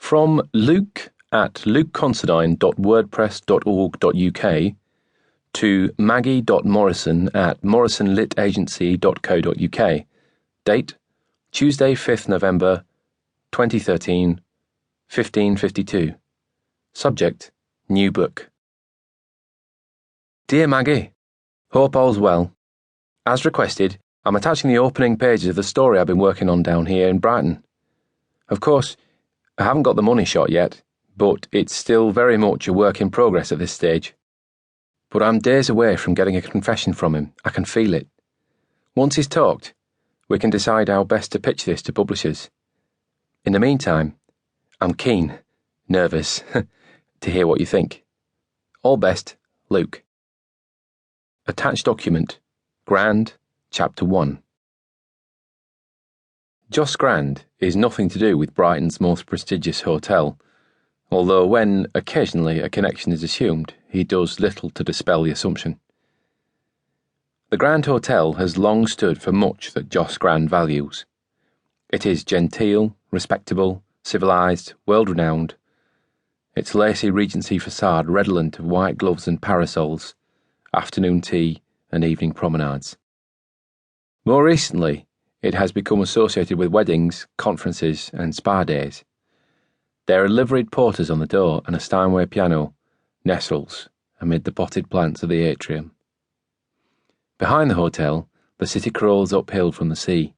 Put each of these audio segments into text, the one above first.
From Luke at lukeconsidine.wordpress.org.uk to maggie.morrison at morrisonlitagency.co.uk. Date: Tuesday, 5th November, 2013, 15:52. Subject: New book. Dear Maggie, hope all's well. As requested, I'm attaching the opening pages of the story I've been working on down here in Brighton. Of course, I haven't got the money shot yet, but it's still very much a work in progress at this stage. But I'm days away from getting a confession from him. I can feel it. Once he's talked, we can decide how best to pitch this to publishers. In the meantime, I'm keen, nervous, to hear what you think. All best, Luke. Attached document, Grand, Chapter 1. Joss Grand is nothing to do with Brighton's most prestigious hotel, although when occasionally a connection is assumed, he does little to dispel the assumption. The Grand Hotel has long stood for much that Joss Grand values. It is genteel, respectable, civilised, world-renowned, its lacy Regency facade redolent of white gloves and parasols, afternoon tea and evening promenades. More recently, it has become associated with weddings, conferences and spa days. There are liveried porters on the door and a Steinway piano nestles amid the potted plants of the atrium. Behind the hotel, the city crawls uphill from the sea.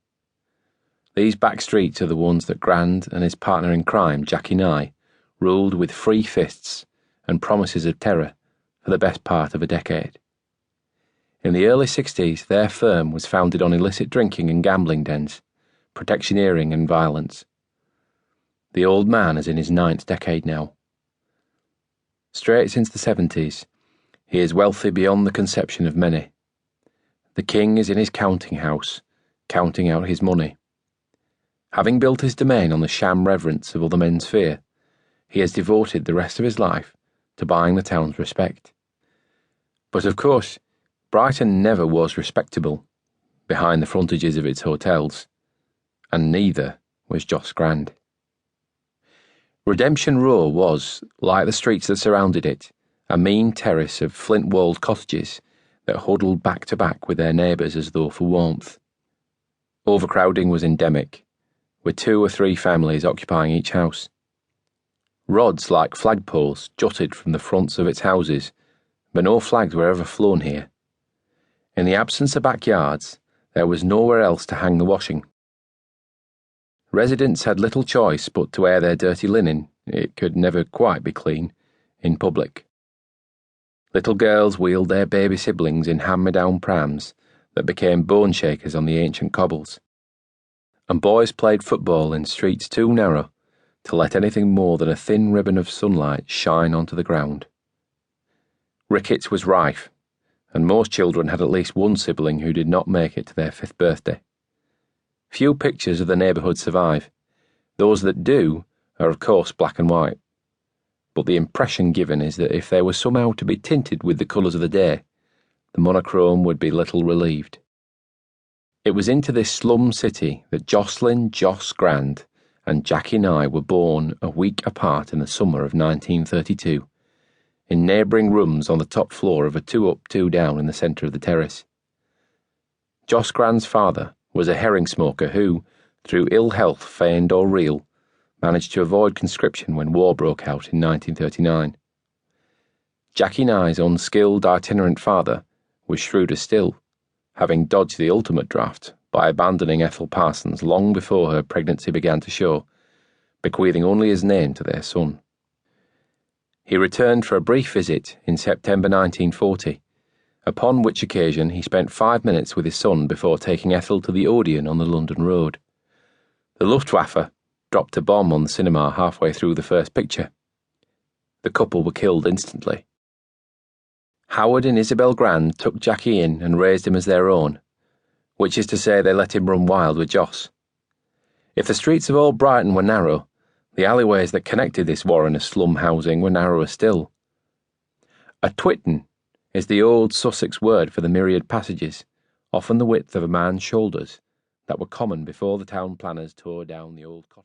These back streets are the ones that Grand and his partner in crime, Jacky Nye, ruled with free fists and promises of terror for the best part of a decade. In the early 60s, their firm was founded on illicit drinking and gambling dens, protectioneering and violence. The old man is in his 9th decade now. Straight since the 70s, he is wealthy beyond the conception of many. The king is in his counting house, counting out his money. Having built his domain on the sham reverence of other men's fear, he has devoted the rest of his life to buying the town's respect. But of course, Brighton never was respectable behind the frontages of its hotels, and neither was Joss Grand. Redemption Row was, like the streets that surrounded it, a mean terrace of flint-walled cottages that huddled back to back with their neighbours as though for warmth. Overcrowding was endemic, with 2 or 3 families occupying each house. Rods like flagpoles jutted from the fronts of its houses, but no flags were ever flown here. In the absence of backyards, there was nowhere else to hang the washing. Residents had little choice but to air their dirty linen, it could never quite be clean, in public. Little girls wheeled their baby siblings in hand-me-down prams that became bone shakers on the ancient cobbles. And boys played football in streets too narrow to let anything more than a thin ribbon of sunlight shine onto the ground. Rickets was rife, and most children had at least one sibling who did not make it to their 5th birthday. Few pictures of the neighbourhood survive. Those that do are of course black and white. But the impression given is that if they were somehow to be tinted with the colours of the day, the monochrome would be little relieved. It was into this slum city that Jocelyn Joss Grand and Jacky Nye were born a week apart in the summer of 1932, in neighbouring rooms on the top floor of a 2-up, 2-down in the centre of the terrace. Joss Grand's father was a herring smoker who, through ill health feigned or real, managed to avoid conscription when war broke out in 1939. Jacky Nye's unskilled itinerant father was shrewder still, having dodged the ultimate draft by abandoning Ethel Parsons long before her pregnancy began to show, bequeathing only his name to their son. He returned for a brief visit in September 1940, upon which occasion he spent 5 minutes with his son before taking Ethel to the Odeon on the London road. The Luftwaffe dropped a bomb on the cinema halfway through the first picture. The couple were killed instantly. Howard and Isabel Grand took Jacky in and raised him as their own, which is to say they let him run wild with Joss. If the streets of old Brighton were narrow, the alleyways that connected this warren of slum housing were narrower still. A twitten is the old Sussex word for the myriad passages, often the width of a man's shoulders, that were common before the town planners tore down the old cottage.